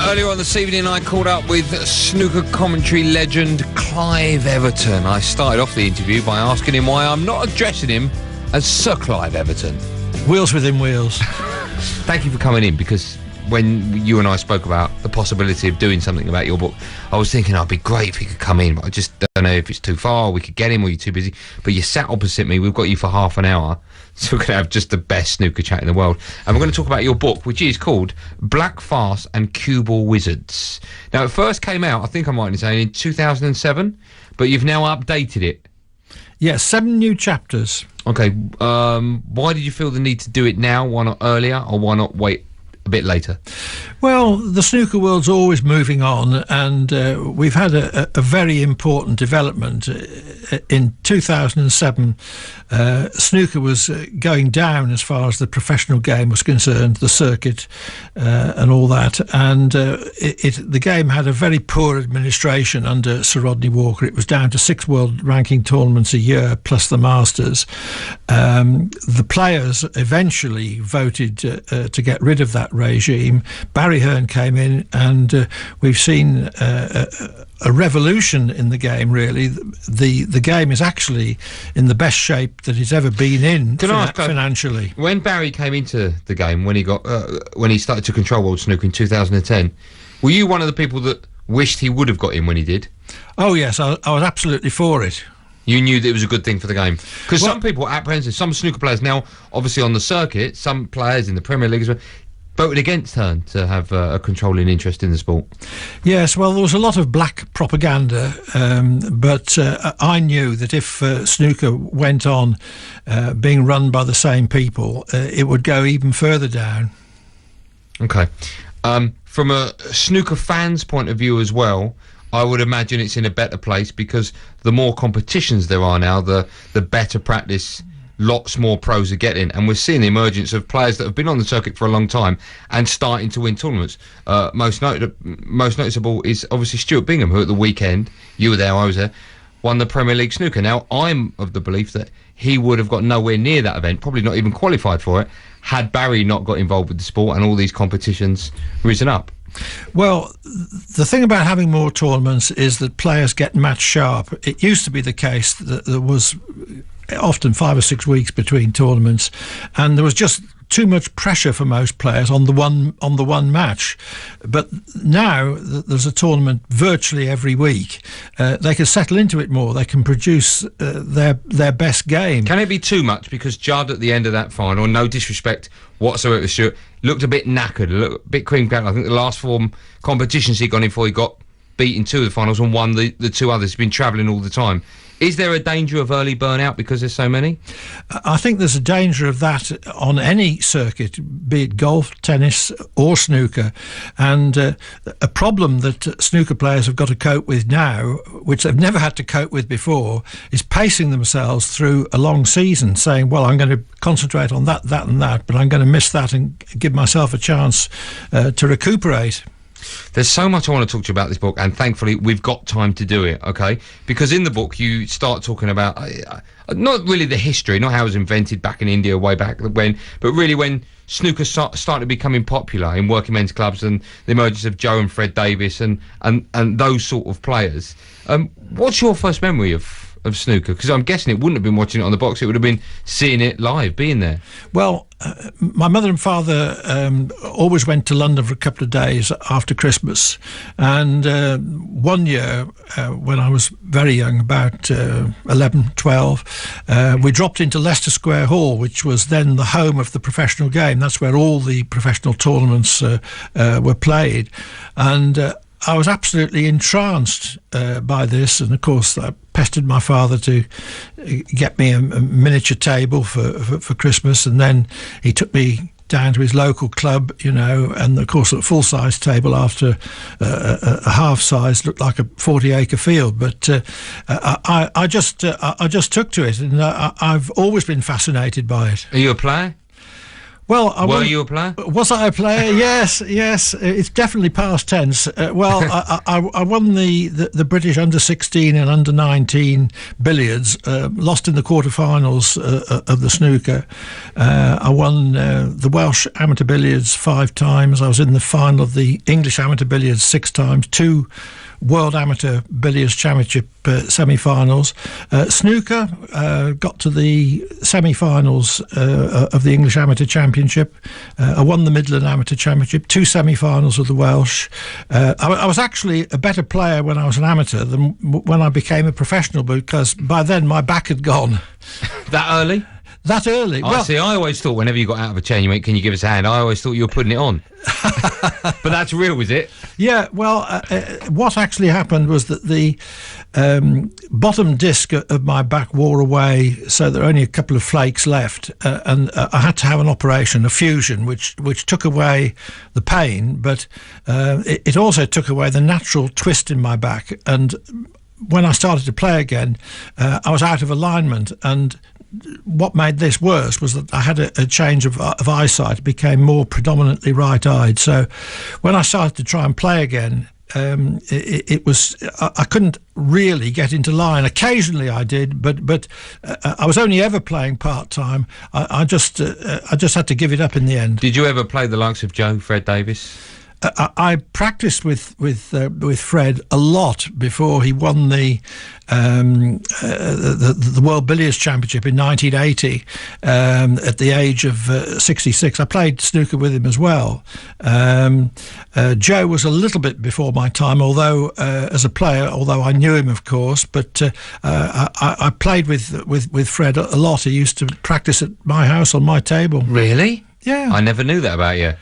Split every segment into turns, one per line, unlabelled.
Earlier on this evening, I caught up with snooker commentary legend Clive Everton. I started off the interview by asking him why I'm not addressing him as Sir Clive Everton.
Wheels within wheels.
Thank you for coming in, because when you and I spoke about the possibility of doing something about your book, I was thinking, it'd be great if he could come in, but I just don't know if it's too far, we could get him, or you're too busy. But you sat opposite me, we've got you for half an hour, so we're going to have just the best snooker chat in the world. And we're going to talk about your book, which is called Black Farce and Cue Ball Wizards. Now, it first came out, I think I'm right in saying, in 2007, but you've now updated it.
Yes, 7 new chapters.
Okay, why did you feel the need to do it now? Why not earlier, or why not wait a bit later?
Well, the snooker world's always moving on, and we've had a very important development. In 2007, snooker was going down as far as the professional game was concerned, the circuit and all that, and the game had a very poor administration under Sir Rodney Walker. It was down to 6 world ranking tournaments a year plus the Masters. The players eventually voted to get rid of that regime. Barry Hearn came in, and we've seen a revolution in the game, really. The game is actually in the best shape that it's ever been in financially.
When Barry came into the game, when he started to control world snooker in 2010, were you one of the people that wished he would have got in when he did?
Oh yes, I was absolutely for it.
You knew that it was a good thing for the game? Because some people are apprehensive. Some snooker players now, obviously on the circuit, some players in the Premier League as well, voted against Hearn to have a controlling interest in the sport. Yes,
well, there was a lot of black propaganda, but I knew that if snooker went on being run by the same people, it would go even further down. Okay.
From a snooker fan's point of view as well, I would imagine it's in a better place, because the more competitions there are now, the better practice lots more pros are getting, and we're seeing the emergence of players that have been on the circuit for a long time and starting to win tournaments. Most noticeable is obviously Stuart Bingham, who at the weekend, you were there, I was there, won the Premier League snooker. Now, I'm of the belief that he would have got nowhere near that event, probably not even qualified for it, had Barry not got involved with the sport and all these competitions risen up.
Well, the thing about having more tournaments is that players get match sharp. It used to be the case that there was often 5 or 6 weeks between tournaments, and there was just too much pressure for most players on the one match. But now there's a tournament virtually every week. They can settle into it more. They can produce their best game.
Can it be too much? Because Judd at the end of that final, no disrespect whatsoever to Stuart, looked a bit knackered, a bit cream cut. I think the last 4 competitions he'd gone in for, he got beaten 2 of the finals and won the 2 others. He's been travelling all the time. Is there a danger of early burnout because there's so many?
I think there's a danger of that on any circuit, be it golf, tennis or snooker. And a problem that snooker players have got to cope with now, which they've never had to cope with before, is pacing themselves through a long season, saying, well, I'm going to concentrate on that and that, but I'm going to miss that and give myself a chance to recuperate.
There's so much I want to talk to you about this book, and thankfully we've got time to do it, okay? Because in the book you start talking about not really the history, not how it was invented back in India way back when, but really when snooker started becoming popular in working men's clubs and the emergence of Joe and Fred Davis and those sort of players. What's your first memory of snooker? Because I'm guessing it wouldn't have been watching it on the box, it would have been seeing it live, being there.
Well, my mother and father always went to London for a couple of days after Christmas, and one year when I was very young, about 11, 12, we dropped into Leicester Square Hall, which was then the home of the professional game. That's where all the professional tournaments were played, and I was absolutely entranced by this, and of course I pestered my father to get me a miniature table for Christmas, and then he took me down to his local club, you know, and of course a full-size table after a half-size looked like a 40-acre field. But I just took to it, and I've always been fascinated by it.
Are you a player?
Well,
were you a player?
Was I a player? Yes. It's definitely past tense. Well, I won the British under-16 and under-19 billiards. Lost in the quarterfinals of the snooker. I won the Welsh amateur billiards 5 times. I was in the final of the English amateur billiards 6 times. 2 World Amateur Billiards Championship semi-finals. Snooker got to the semi-finals of the English Amateur Championship. I won the Midland Amateur Championship, 2 semi-finals of the Welsh. I was actually a better player when I was an amateur than when I became a professional, because by then my back had gone.
That early?
That early.
I see. I always thought whenever you got out of a chair, you went, "Can you give us a hand?" I always thought you were putting it on. But that's real, was it?
Yeah. Well, what actually happened was that the bottom disc of my back wore away, so there were only a couple of flakes left, and I had to have an operation, a fusion, which took away the pain, but it also took away the natural twist in my back. And when I started to play again, I was out of alignment, and what made this worse was that I had a change of eyesight. It became more predominantly right-eyed. So when I started to try and play again, it was I couldn't really get into line. Occasionally I did, but I was only ever playing part-time. I just had to give it up in the end.
Did you ever play the likes of Joe, Fred Davis?
I practiced with Fred a lot before he won the World Billiards Championship in 1980 at the age of 66. I played snooker with him as well. Joe was a little bit before my time, although as a player, although I knew him, of course. But I played with Fred a lot. He used to practice at my house on my table.
Really?
Yeah.
I never knew that about you.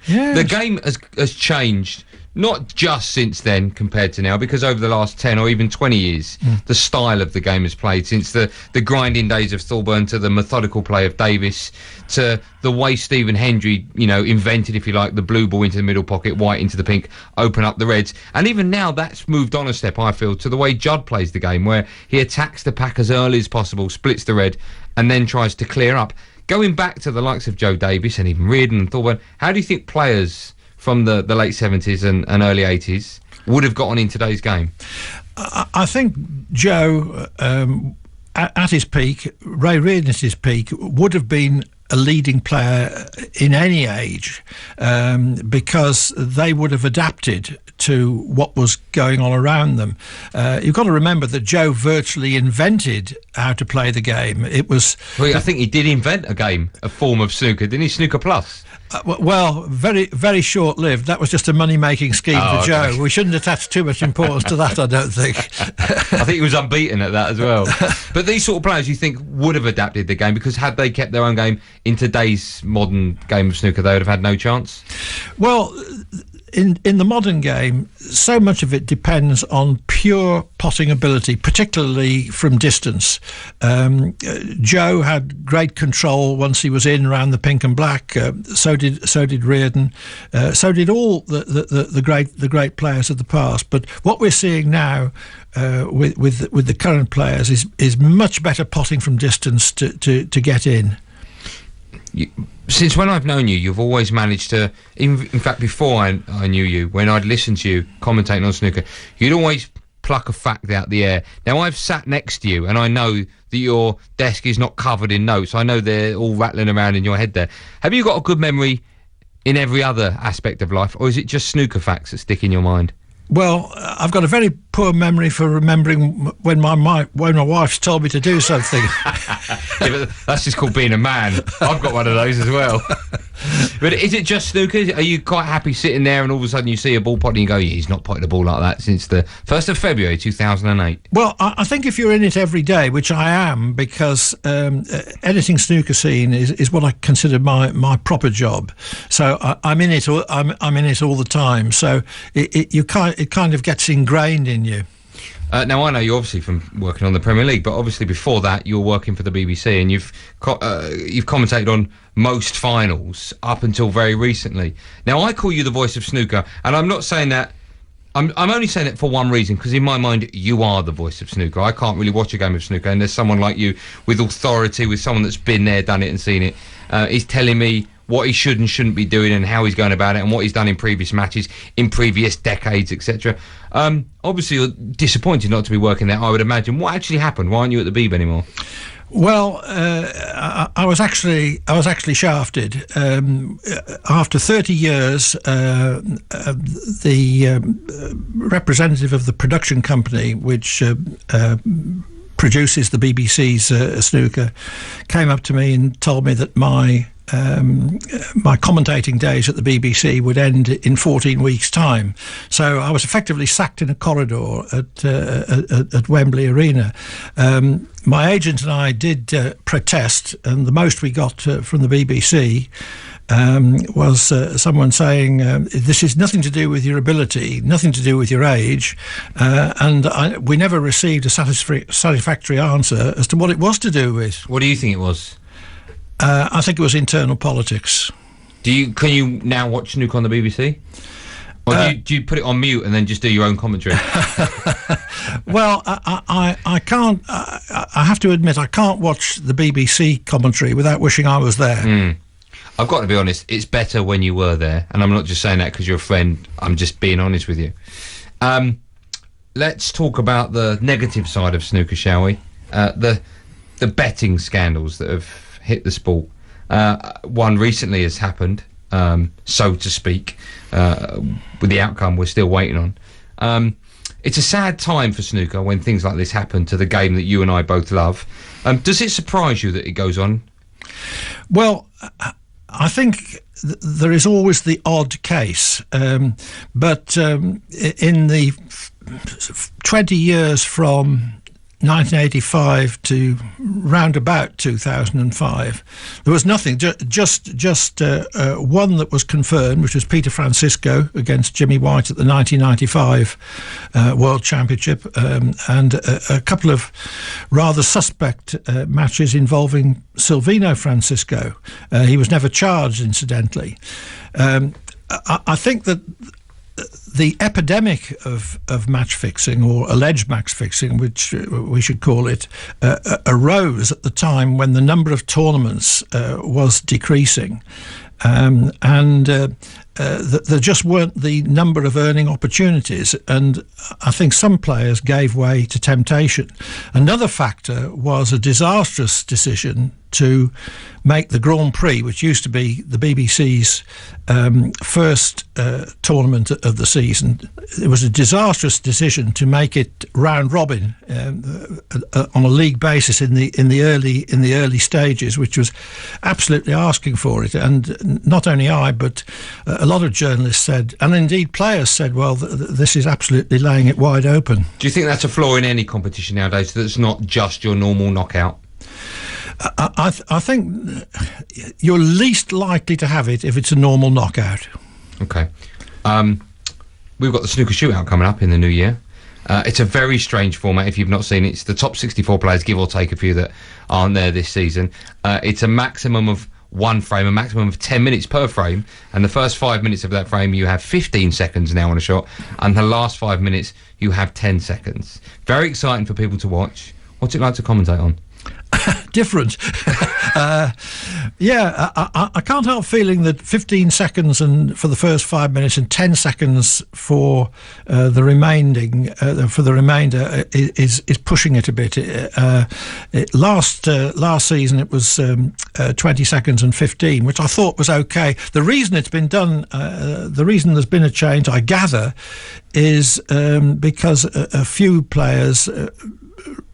Yeah.
The game has changed, not just since then compared to now, because over the last 10 or even 20 years, the style of the game has played, since the grinding days of Thorburn to the methodical play of Davis to the way Stephen Hendry, invented, if you like, the blue ball into the middle pocket, white into the pink, open up the reds. And even now, that's moved on a step, I feel, to the way Judd plays the game, where he attacks the pack as early as possible, splits the red, and then tries to clear up. Going back to the likes of Joe Davis and even Reardon and Thorburn, how do you think players from the late 70s and early 80s would have got on in today's game?
I think Joe, at his peak, Ray Reardon at his peak, would have been a leading player in any age, because they would have adapted to what was going on around them. You've got to remember that Joe virtually invented how to play the game. It was...
Well, I think he did invent a form of snooker, didn't he? Snooker Plus.
Well, very, very short-lived. That was just a money-making scheme for Joe.
Okay.
We shouldn't attach too much importance to that, I don't think.
I think he was unbeaten at that as well. But these sort of players, you think, would have adapted the game, because had they kept their own game in today's modern game of snooker, they would have had no chance? Well,
in the modern game, so much of it depends on pure potting ability, particularly from distance. Joe had great control once he was in around the pink and black. So did Reardon. So did all the great players of the past. But what we're seeing now with the current players is much better potting from distance to get in.
Since when I've known you, you've always managed to, in fact, before I knew you, when I'd listened to you commentating on snooker, you'd always pluck a fact out the air. Now, I've sat next to you, and I know that your desk is not covered in notes. I know they're all rattling around in your head there. Have you got a good memory in every other aspect of life, or is it just snooker facts that stick in your mind?
Well, I've got a very poor memory for remembering when my wife's told me to do something.
Yeah, but that's just called being a man. I've got one of those as well. But is it just snooker? Are you quite happy sitting there and all of a sudden you see a ball pot and you go, yeah, he's not potted a ball like that since the 1st of February 2008?
Well, I think if you're in it every day, which I am, because editing snooker scene is what I consider my proper job. So I'm in it. I'm in it all the time. So it kind of gets ingrained in you.
Now, I know you're obviously from working on the Premier League, but obviously before that you were working for the BBC, and you've commentated on most finals up until very recently. Now, I call you the voice of snooker, and I'm not saying that. I'm only saying it for one reason, because in my mind you are the voice of snooker. I can't really watch a game of snooker, and there's someone like you with authority, with someone that's been there, done it, and seen it, is telling me what he should and shouldn't be doing and how he's going about it and what he's done in previous matches, in previous decades, etc. Obviously, you're disappointed not to be working there, I would imagine. What actually happened? Why aren't you at the Beeb anymore?
Well, I was actually shafted. After 30 years, the representative of the production company, which produces the BBC's snooker, came up to me and told me that my commentating days at the BBC would end in 14 weeks' time. So I was effectively sacked in a corridor at Wembley Arena. My agent and I did protest, and the most we got from the BBC was someone saying, this is nothing to do with your ability, nothing to do with your age, and we never received a satisfactory answer as to what it was to do with.
What do you think it was?
I think it was internal politics.
Can you now watch snooker on the BBC? Or do you put it on mute and then just do your own commentary?
Well, I can't. I have to admit, I can't watch the BBC commentary without wishing I was there.
I've got to be honest, it's better when you were there, and I'm not just saying that because you're a friend. I'm just being honest with you. Let's talk about the negative side of snooker, shall we? The betting scandals that have hit the sport. One recently has happened, so to speak, with the outcome we're still waiting on. It's a sad time for snooker when things like this happen to the game that you and I both love. Does it surprise you that it goes on?
Well, I think there is always the odd case, but in the 20 years from 1985 to round about 2005, there was nothing. Just one that was confirmed, which was Peter Francisco against Jimmy White at the 1995 World Championship, and a couple of rather suspect matches involving Silvino Francisco. He was never charged, incidentally. I think that the epidemic of match fixing, or alleged match fixing, which we should call it, arose at the time when the number of tournaments was decreasing, and there just weren't the number of earning opportunities, and I think some players gave way to temptation. Another factor was a disastrous decision to make the Grand Prix, which used to be the BBC's first tournament of the season. It was a disastrous decision to make it round robin on a league basis in the early stages, which was absolutely asking for it. And not only I, but a lot of journalists said, and indeed players said, well, this is absolutely laying it wide open.
Do you think that's a flaw in any competition nowadays, that it's not just your normal knockout?
I think you're least likely to have it if it's a normal knockout.
Okay. We've got the snooker shootout coming up in the new year. It's a very strange format if you've not seen it. It's the top 64 players, give or take a few that aren't there this season. It's a maximum of one frame, a maximum of 10 minutes per frame, and the first 5 minutes of that frame you have 15 seconds now on a shot, and the last 5 minutes you have 10 seconds. Very exciting for people to watch. What's it like to commentate on?
Different. I can't help feeling that 15 seconds and for the first 5 minutes and 10 seconds for the remainder is pushing it a bit. Last season it was 20 seconds and 15, which I thought was okay. The reason it's been done, the reason there's been a change, I gather, is because a few players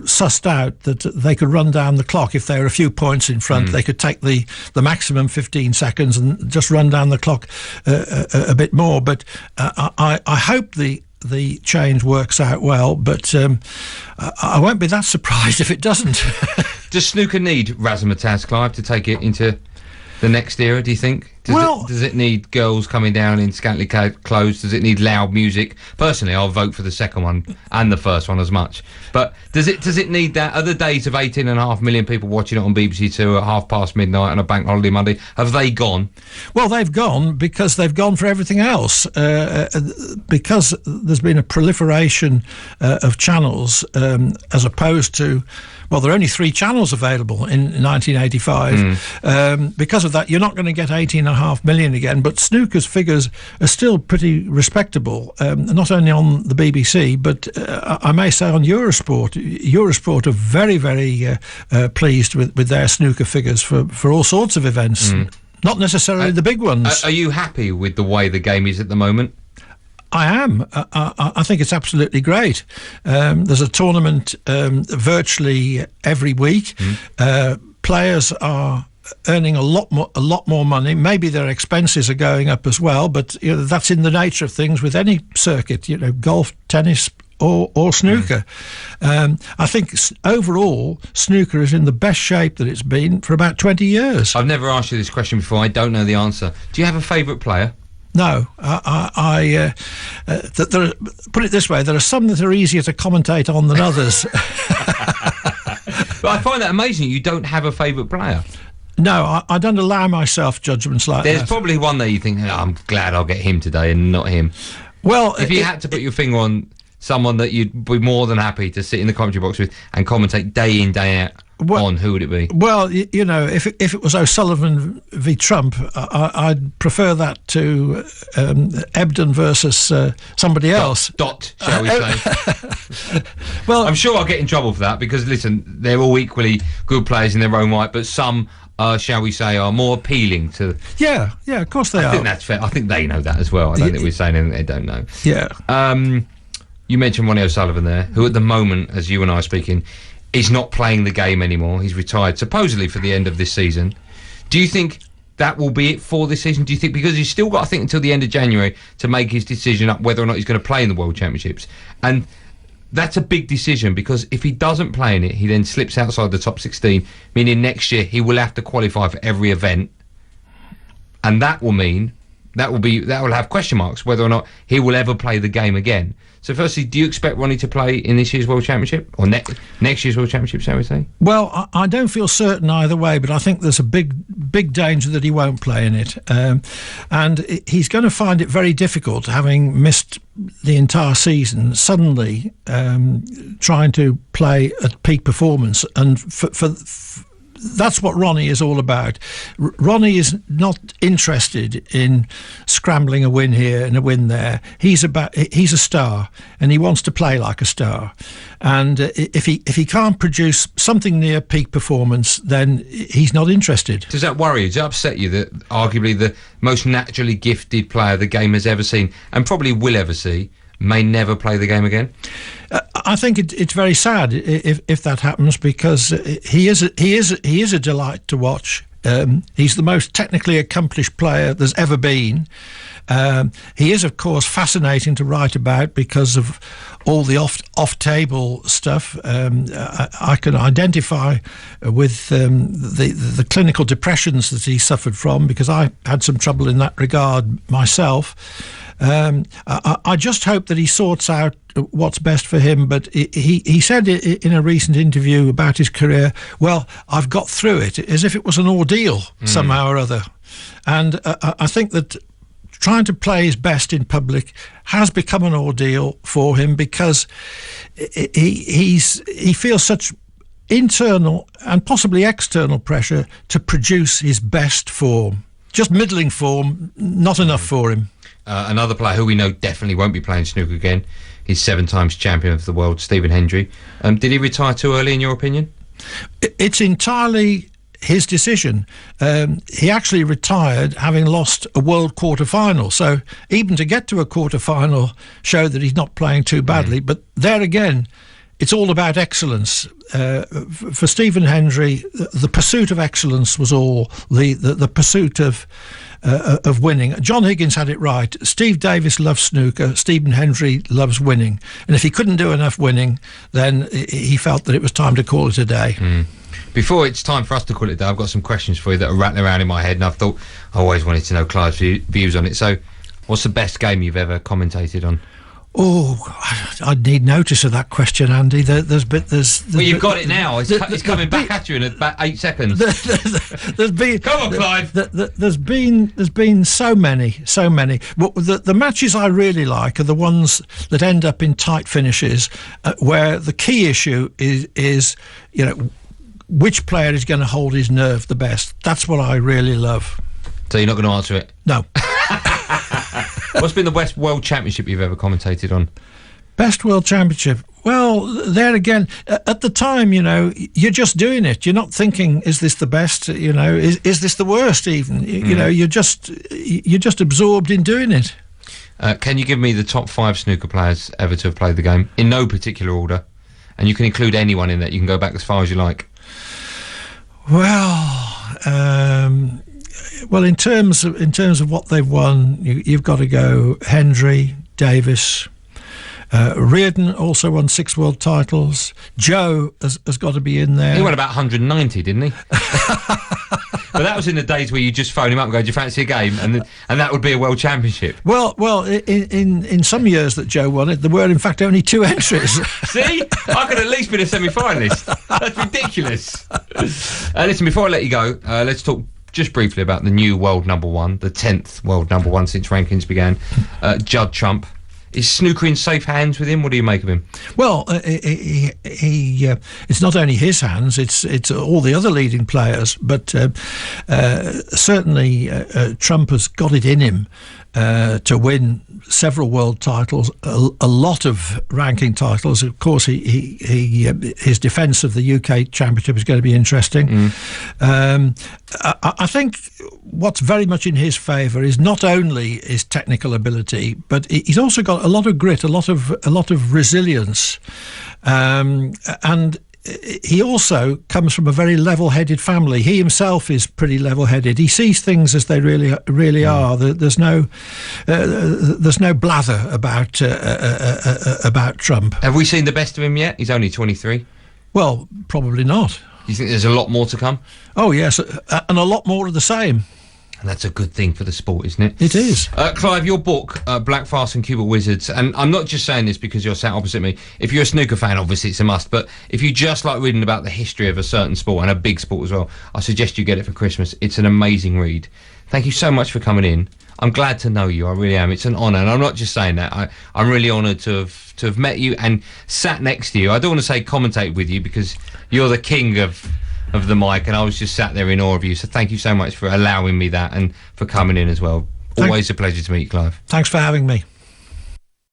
sussed out that they could run down the clock if they were a few points in front. They could take the maximum 15 seconds and just run down the clock a bit more. But I hope the change works out well, but I won't be that surprised if it doesn't. Does
snooker need razzmatazz, Clive, to take it into the next era, do you think? Does it need girls coming down in scantily clothes? Does it need loud music? Personally, I'll vote for the second one and the first one as much. But does it need that? Other days of 18.5 million people watching it on BBC Two at midnight on a bank holiday Monday, have they gone?
Well, they've gone because they've gone for everything else. Because there's been a proliferation of channels as opposed to... Well, there are only 3 channels available in 1985. Because of that, you're not going to get 18.5 million again. But snooker's figures are still pretty respectable, not only on the BBC, but I may say on Eurosport. Eurosport are very, very pleased with their snooker figures for all sorts of events, not necessarily the big ones.
Are you happy with the way the game is at the moment?
I am. I think it's absolutely great. There's a tournament virtually every week. Players are earning a lot more money. Maybe their expenses are going up as well, but that's in the nature of things with any circuit. Golf, tennis, or snooker. I think overall snooker is in the best shape that it's been for about 20 years.
I've never asked you this question before. I don't know the answer. Do you have a favourite player?
No, put it this way, there are some that are easier to commentate on than others.
But I find that amazing. You don't have a favourite player.
No, I don't allow myself judgments like that.
There's probably one that you think, I'm glad I'll get him today and not him.
Well,
if you had to put your finger on someone that you'd be more than happy to sit in the commentary box with and commentate day in, day out, who would it be?
Well, if it was O'Sullivan v Trump, I'd prefer that to Ebden versus somebody else.
Shall we say? Well, I'm sure I'll get in trouble for that because, listen, they're all equally good players in their own right, but some, shall we say, are more appealing to...
Yeah, of course they are.
I think that's fair. I think they know that as well. I don't think we're saying anything they don't know.
Yeah.
You mentioned Ronnie O'Sullivan there, who at the moment, as you and I are speaking, is not playing the game anymore. He's retired, supposedly for the end of this season. Do you think that will be it for this season? Do you think, because he's still got, I think, until the end of January to make his decision up whether or not he's going to play in the World Championships? And that's a big decision because if he doesn't play in it, he then slips outside the top 16, meaning next year he will have to qualify for every event. And that will mean, that will have question marks whether or not he will ever play the game again. So firstly, do you expect Ronnie to play in this year's World Championship or next year's World Championship, shall we say?
Well, I don't feel certain either way, but I think there's a big danger that he won't play in it. And he's going to find it very difficult, having missed the entire season, suddenly trying to play at peak performance. And for that's what Ronnie is all about. Ronnie is not interested in scrambling a win here and a win there. He's a star, and he wants to play like a star. And if he can't produce something near peak performance, then he's not interested.
Does that worry you? Does that upset you that arguably the most naturally gifted player the game has ever seen, and probably will ever see, may never play the game again?
I think it's very sad if that happens, because he is a delight to watch. He's the most technically accomplished player there's ever been. He is, of course, fascinating to write about because of all the off-table stuff. I can identify with the clinical depressions that he suffered from, because I had some trouble in that regard myself. I just hope that he sorts out what's best for him. But he said in a recent interview about his career, well, I've got through it, as if it was an ordeal somehow or other. And I think that trying to play his best in public has become an ordeal for him, because he feels such internal and possibly external pressure to produce his best form. Just middling form, not enough for him.
Another player who we know definitely won't be playing snooker again, he's 7 times champion of the world, Stephen Hendry. Did he retire too early, in your opinion?
It's entirely his decision. He actually retired having lost a world quarter-final, so even to get to a quarter-final showed that he's not playing too badly. But there again, it's all about excellence. For Stephen Hendry, the pursuit of excellence was all the pursuit of winning. John Higgins had it right. Steve Davis loves snooker. Stephen Hendry loves winning. And if he couldn't do enough winning, then he felt that it was time to call it a day.
Before it's time for us to call it a day, I've got some questions for you that are rattling around in my head, and I thought I always wanted to know Clive's views on it. So, what's the best game you've ever commentated on?
Oh, I'd need notice of that question, Andy. There's
well, you've got it now. It's coming back at you in about 8 seconds.
There's been,
come on, Clive.
There's been so many. Well, the matches I really like are the ones that end up in tight finishes, where the key issue is which player is going to hold his nerve the best. That's what I really love.
So you're not going to answer it?
No.
What's been the best World Championship you've ever commentated on?
Best World Championship? Well, there again, at the time, you're just doing it. You're not thinking, is this the best? Is this the worst even? You're just absorbed in doing it.
Can you give me the top 5 snooker players ever to have played the game, in no particular order? And you can include anyone in that. You can go back as far as you like.
Well, in terms of what they've won, you've got to go Hendry, Davis, Reardon also won 6 world titles. Joe has got to be in there.
He won about 190, didn't he? But that was in the days where you just phone him up and go, "Do you fancy a game?" and that would be a world championship.
Well, in some years that Joe won it, there were in fact only 2 entries.
See, I could at least be a semi-finalist. That's ridiculous. Listen, before I let you go, let's talk just briefly about the new world number 1, the 10th world number 1 since rankings began, Judd Trump. Is snooker in safe hands with him? What do you make of him?
Well, it's not only his hands; it's all the other leading players. But certainly, Trump has got it in him to win several world titles, a lot of ranking titles. Of course, his defence of the UK Championship is going to be interesting. I think what's very much in his favour is not only his technical ability, but he's also got a lot of grit, a lot of resilience, and he also comes from a very level-headed family. He himself is pretty level-headed. He sees things as they really are. There's no blather about Trump.
Have we seen the best of him yet? He's only 23.
Well, probably not.
You think there's a lot more to come?
Oh yes, and a lot more of the same.
And that's a good thing for the sport, isn't it?
It is.
Clive, your book, Black Fast and Cuba Wizards, and I'm not just saying this because you're sat opposite me. If you're a snooker fan, obviously it's a must, but if you just like reading about the history of a certain sport, and a big sport as well, I suggest you get it for Christmas. It's an amazing read. Thank you so much for coming in. I'm glad to know you, I really am. It's an honour, and I'm not just saying that. I'm really honoured to have met you and sat next to you. I don't want to say commentate with you because you're the king of the mic, and I was just sat there in awe of you. So thank you so much for allowing me that and for coming in as well. Always a pleasure to meet you, Clive.
Thanks for having me.